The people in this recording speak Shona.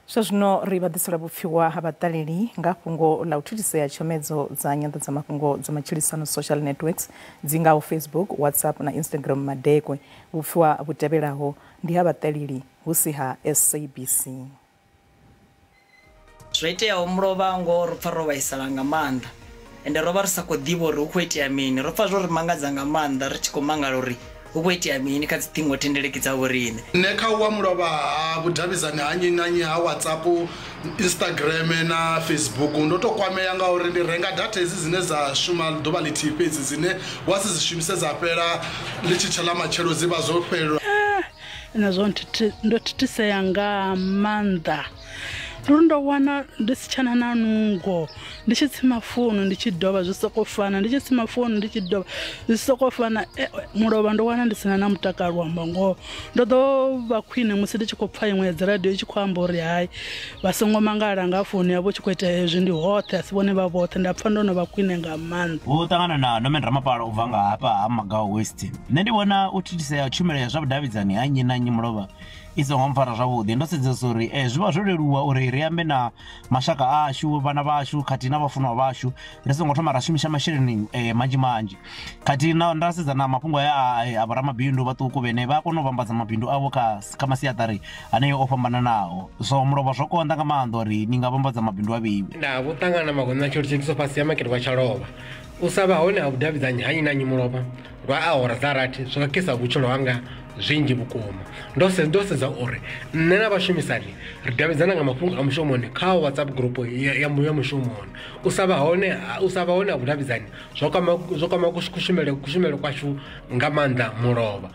Zwazwino ri vhaḓisela vhupfiwa ha vhaṱaleli nga fhungo ḽa u thithisea tshomedzo dza nyanḓadzamafhungo dza matshilisano social networks dzi ngaho Facebook, WhatsApp na Instagram madekwe. Vhupfiwa vhu tevhelaho ndi ha vhaṱaleli hu si ha SABC. Zwo iteaho mulovha ngo ro pfa ro vhaisala nga maanḓa ende ro vha ri sa khou ḓivha uri hu khou itea mini, ro pfa zwo ri mangadza nga maanḓa ri tshi khou mangala uri hu khou itea mini kha dzi ṱhingothendeleki dza vhoriṋe. Nṋe kha u mulovha ha vhudavhidzani ha nnyi na nnyi ha WhatsApp, Instagram na Facebook ndo to kwamea nga uri ndi renga data hedzi dzine dza shuma ḓuvha ḽithihi fhedzi dzine wasi dzi shumise dza fhela ḽi tshi tsha ḽa matshelo dzi vha zwo fhelelwa. Nazwo ndo thithisea nga maanḓa. Ndo wana ndi si tshana na nungo, ndi tshi tsima founu ndi tshi dovha zwi soko fana, ndi tshi tsima founu ndi tshi dovha zwi soko fana. Mulovha ndo wana ndi sina na mutakalo wa mbango. Ndo ḓo vha khwine musi ndi tshi khou pfa iṅwe dzi radio i tshi khou amba uri hayi vha songo mangala nga founu yavho tshi khou ita hezwi ndi hoṱhe a si vhone vha vhoṱhe. Nda pfa ndo no vha khwine nga maanḓa. Hu ṱangana na Norman Ramapala u bva nga hafha ha Magawo West. Nṋe ndi vhona u thithisea tshumelo ya zwa vhudavhidzani ha nnyi na nnyi mulovha i songo mpfara zwavhuḓi. Ndo sedzesa uri zwi vha zwo leluwa uri ri ambe na mashaka ashu, vhana vhashu khathihi na vhafunwa vhashu ri songo thoma ra shumisa masheleni manzhi manzhi. Khathihi nda sedza na mafhungo a vhoramabindu vhaṱuku vhene vha kona u vhambadza mabindu avho kha masiaṱari aneyo o fhambananaho. So mulovha zwo konḓa nga maanḓa uri ni nga vhambadza mabindu avhiwi. Nda vho ṱangana magona na tshiṱikiso fhasi ya makete wa Tshalovha. U sa vha hone ha vhudavhidzani ha nnyi na nnyi mulovha lwa awara dza rathi zwo khakhisa vhutshilo hanga zwinzhi vhukuma. Ndo sedza uri nṋe na vhashumisani ri davhidzana nga mafhungo a mushumoni kha WhatsApp group ya mushumoni. U sa vha hone ha vhudavhidzani zwo kwama kushumele kwashu nga maanḓa mulovha.